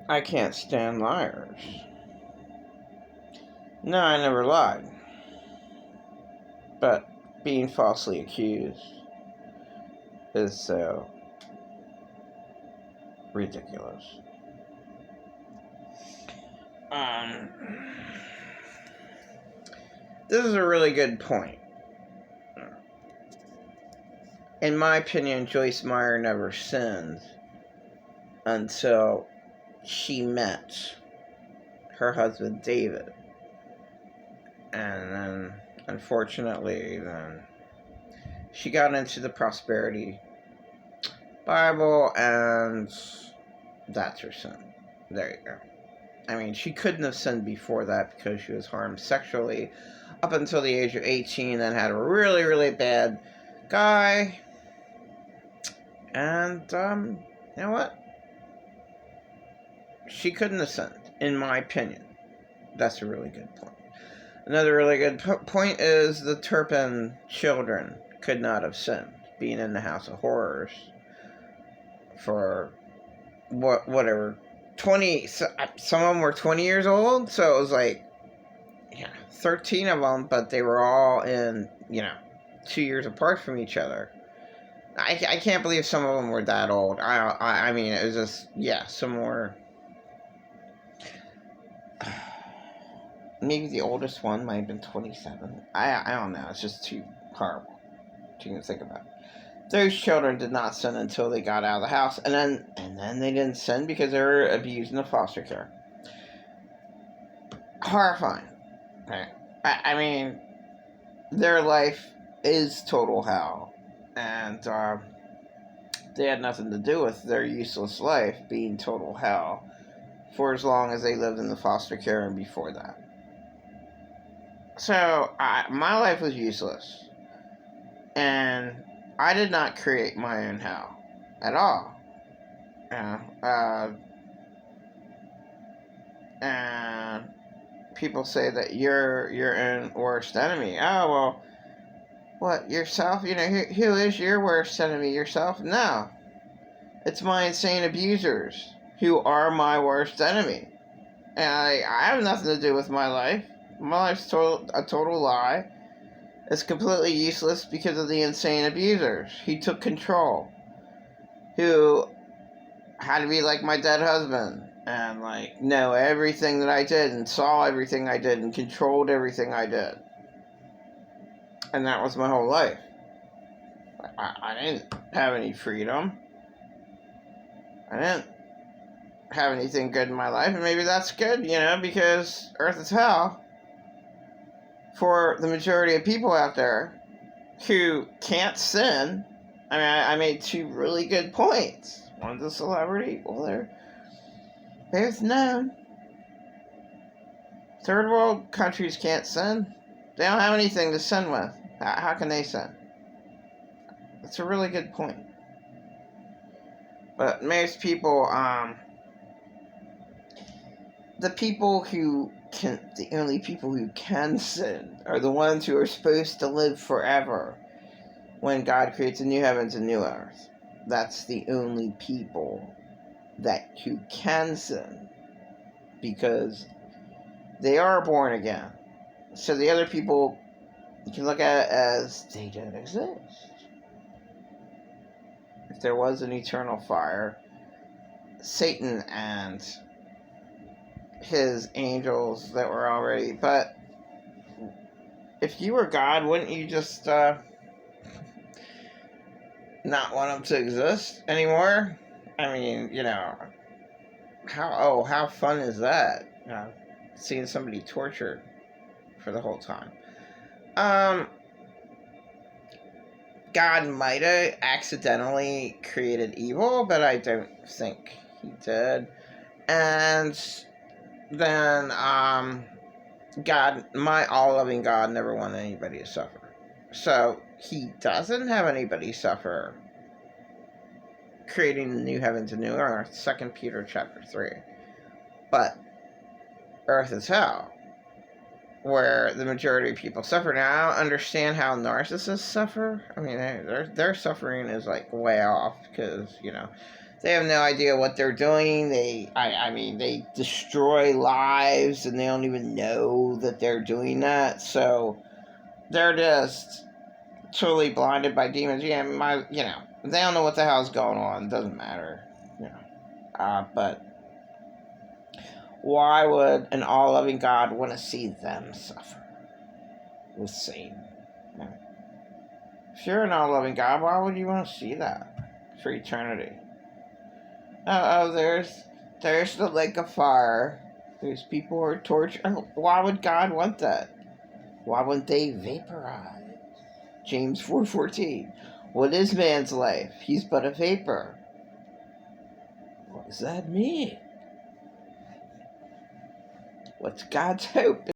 I can't stand liars. No, I never lied. But being falsely accused is so ridiculous. Um, this is a really good point. In my opinion, Joyce Meyer never sinned until she met her husband David. And then, unfortunately, then she got into the prosperity Bible, and that's her sin. There you go. I mean, she couldn't have sinned before that because she was harmed sexually up until the age of 18 and had a really, really bad guy. And, you know what? She couldn't have sinned, in my opinion. That's a really good point. Another really good point is the Turpin children could not have sinned, being in the House of Horrors for whatever 20. Some of them were 20 years old, so it was like 13 of them, but they were all in 2 years apart from each other. I can't believe some of them were that old. I mean, it was just some were. Maybe the oldest one might have been 27. I don't know. It's just too horrible to even think about. Those children did not sin until they got out of the house, and then they didn't sin because they were abused in the foster care. Horrifying. Right? I mean, their life is total hell, and they had nothing to do with their useless life being total hell for as long as they lived in the foster care and before that. So, my life was useless. And I did not create my own hell. At all. And people say that you're your own worst enemy. Oh, well, what, yourself? Who is your worst enemy? Yourself? No. It's my insane abusers who are my worst enemy. And I have nothing to do with my life. My life's a total lie. It's completely useless because of the insane abusers. He took control. Who had to be like my dead husband. And know everything that I did. And saw everything I did. And controlled everything I did. And that was my whole life. I didn't have any freedom. I didn't have anything good in my life. And maybe that's good, because Earth is hell. For the majority of people out there who can't sin. I mean, I made two really good points. One's a celebrity. Well, they're both known. Third world countries can't sin. They don't have anything to sin with. How can they sin? That's a really good point. But most people, the only people who can sin are the ones who are supposed to live forever when God creates a new heavens and new earth. That's the only people who can sin because they are born again. So the other people, you can look at it as they don't exist. If there was an eternal fire, Satan and his angels that were already... But if you were God, wouldn't you just not want them to exist anymore? I mean, how fun is that? Seeing somebody tortured for the whole time. God might have accidentally created evil, but I don't think he did. And then, God, my all-loving God, never wanted anybody to suffer. So, he doesn't have anybody suffer creating the new heavens and new earth, 2 Peter chapter 3. But earth is hell, where the majority of people suffer. Now, I don't understand how narcissists suffer. I mean, their suffering is way off because, They have no idea what they're doing. I mean, they destroy lives and they don't even know that they're doing that. So they're just totally blinded by demons. Yeah, they don't know what the hell's going on. It doesn't matter, you know. But why would an all-loving God want to see them suffer with Satan? You know? If you're an all-loving God, why would you want to see that for eternity? There's the lake of fire. There's people who are tortured. Why would God want that? Why wouldn't they vaporize? James 4:14. What is man's life? He's but a vapor. What does that mean? What's God's hope?